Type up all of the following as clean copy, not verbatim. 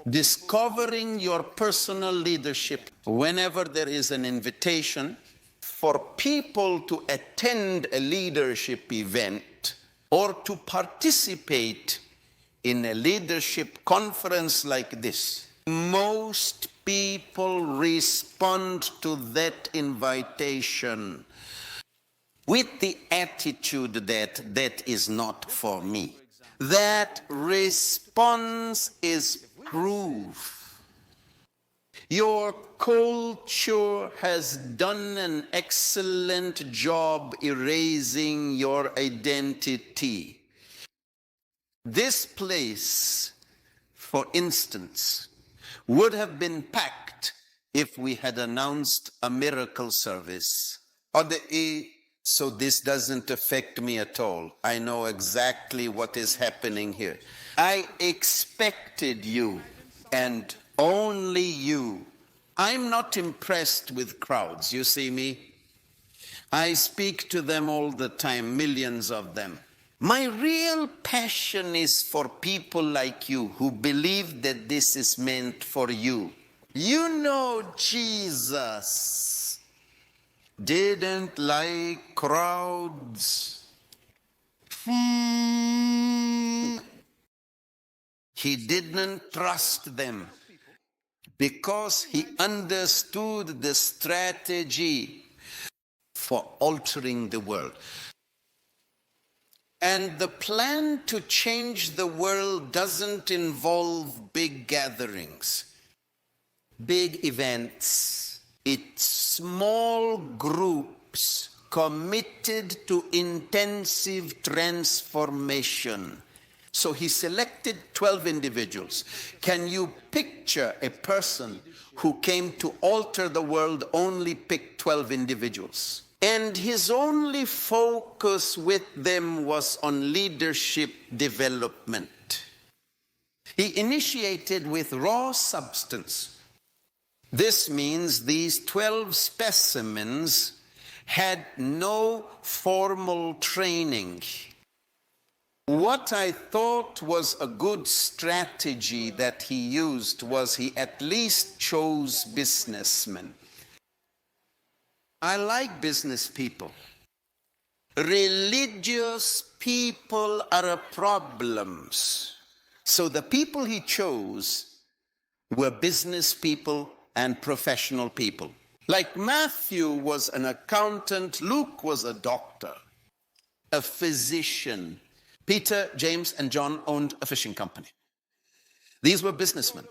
discovering your personal leadership. Whenever there is an invitation for people to attend a leadership event or to participate in a leadership conference like this, most people respond to that invitation with the attitude that that is not for me. That response is proof. Your culture has done an excellent job erasing your identity. This place, for instance, would have been packed if we had announced a miracle service. So this doesn't affect me at all. I know exactly what is happening here. I expected you, and only you. I'm not impressed with crowds, you see me? I speak to them all the time, millions of them. My real passion is for people like you who believe that this is meant for you. You know, Jesus didn't like crowds. He didn't trust them because he understood the strategy for altering the world. And the plan to change the world doesn't involve big gatherings, big events. It's small groups committed to intensive transformation. So he selected 12 individuals. Can you picture a person who came to alter the world only picked 12 individuals? And his only focus with them was on leadership development. He initiated with raw substance. This means these 12 specimens had no formal training. What I thought was a good strategy that he used was he at least chose businessmen. I like business people. Religious people are a problem. So the people he chose were business people and professional people. Like Matthew was an accountant, Luke was a doctor, a physician. Peter, James, and John owned a fishing company. These were businessmen.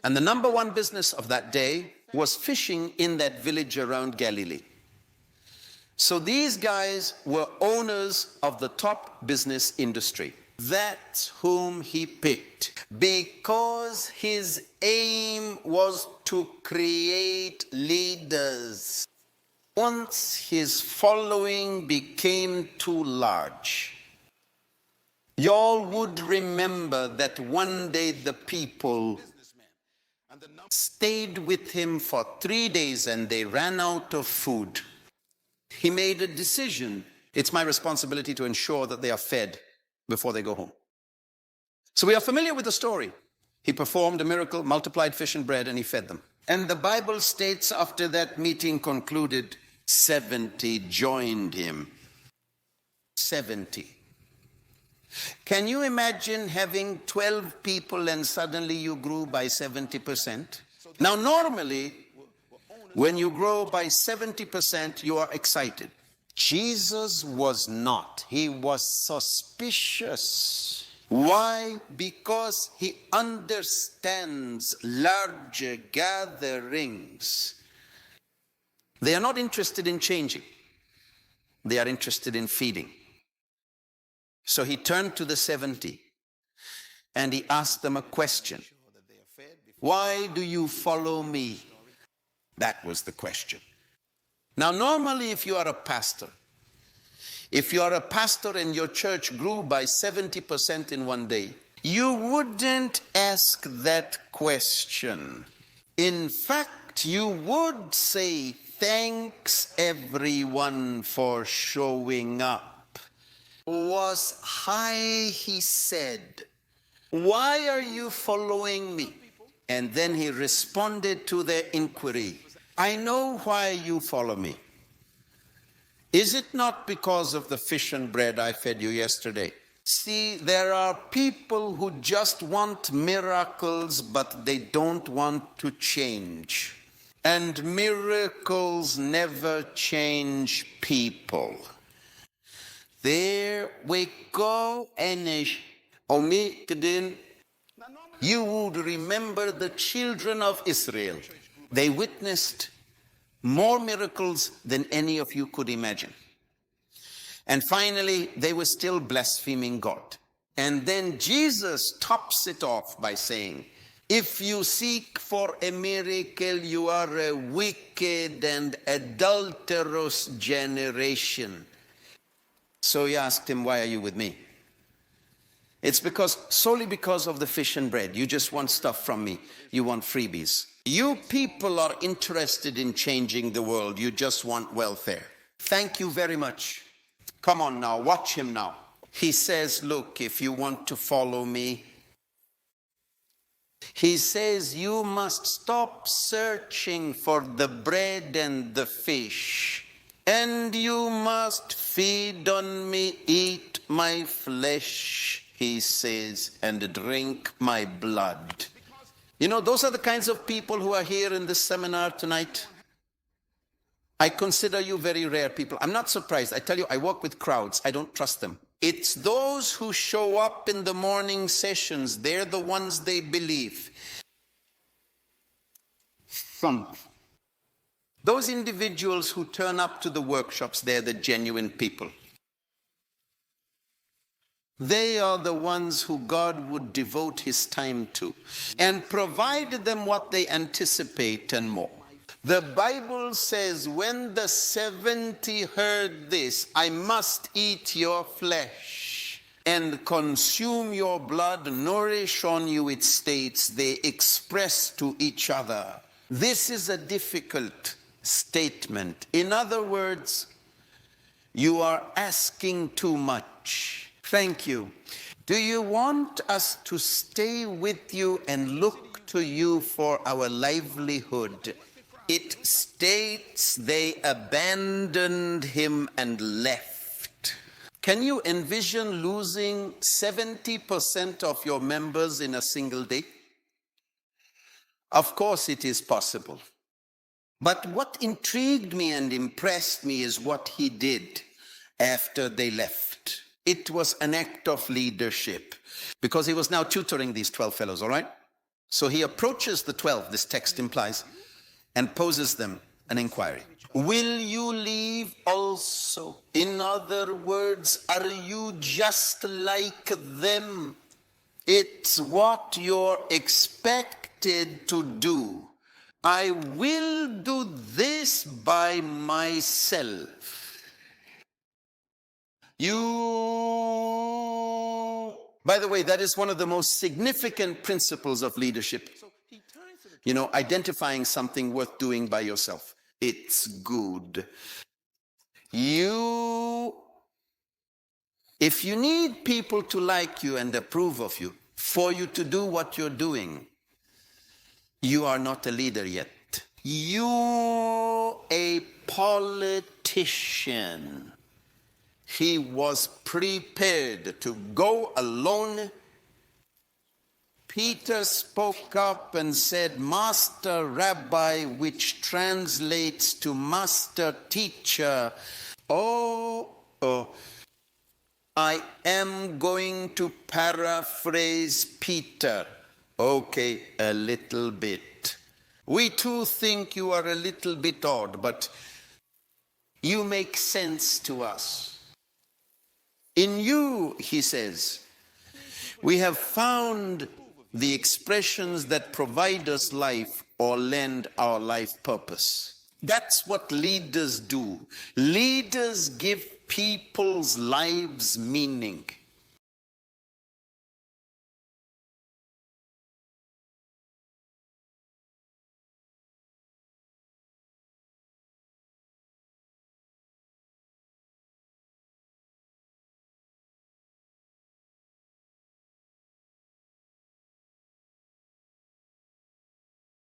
And the number one business of that day was fishing in that village around Galilee. So these guys were owners of the top business industry. That's whom he picked, because his aim was to create leaders. Once his following became too large, y'all would remember that one day the people stayed with him for 3 days and they ran out of food. He made a decision. It's my responsibility to ensure that they are fed before they go home. So we are familiar with the story. He performed a miracle, multiplied fish and bread, and he fed them. And the Bible states after that meeting concluded, 70 joined him. 70. Can you imagine having 12 people and suddenly you grew by 70%? Now, normally, when you grow by 70%, you are excited. Jesus was not. He was suspicious. Why? Because he understands larger gatherings. They are not interested in changing. They are interested in feeding. So he turned to the 70 and he asked them a question. Why do you follow me? That was the question. Now, normally, if you are a pastor and your church grew by 70% in one day, you wouldn't ask that question. In fact, you would say, thanks everyone for showing up. Was high, he said. why are you following me? And then he responded to their inquiry. I know why you follow me. Is it not because of the fish and bread I fed you yesterday? See, there are people who just want miracles, but they don't want to change. And miracles never change people. There we go, Enish. You would remember the children of Israel. They witnessed more miracles than any of you could imagine. And finally, they were still blaspheming God. And then Jesus tops it off by saying, if you seek for a miracle, you are a wicked and adulterous generation. So he asked him, why are you with me? It's solely because of the fish and bread. You just want stuff from me. You want freebies. You people are interested in changing the world. You just want welfare. Thank you very much. Come on now, watch him now. He says, look, if you want to follow me, he says, you must stop searching for the bread and the fish, and you must feed on me, eat my flesh, he says, and drink my blood. You know, those are the kinds of people who are here in this seminar tonight. I consider you very rare people. I'm not surprised. I tell you, I work with crowds. I don't trust them. It's those who show up in the morning sessions. They're the ones they believe. Those individuals who turn up to the workshops, they're the genuine people. They are the ones who God would devote his time to and provide them what they anticipate and more. The Bible says, when the 70 heard this, I must eat your flesh and consume your blood, nourish on you, it states, they express to each other. This is a difficult statement. In other words, you are asking too much. Thank you. Do you want us to stay with you and look to you for our livelihood? It states they abandoned him and left. Can you envision losing 70% of your members in a single day? Of course it is possible. But what intrigued me and impressed me is what he did after they left. It was an act of leadership because he was now tutoring these 12 fellows, all right? So he approaches the 12, this text implies, and poses them an inquiry. Will you leave also? In other words, are you just like them? It's what you're expected to do. I will do this by myself. By the way, that is one of the most significant principles of leadership. You know, identifying something worth doing by yourself. It's good. If you need people to like you and approve of you, for you to do what you're doing, you are not a leader yet. You're a politician. He was prepared to go alone. Peter spoke up and said, Master Rabbi, which translates to Master Teacher. I am going to paraphrase Peter. Okay, a little bit. We too think you are a little bit odd, but you make sense to us. In you, he says, we have found the expressions that provide us life or lend our life purpose. That's what leaders do. Leaders give people's lives meaning.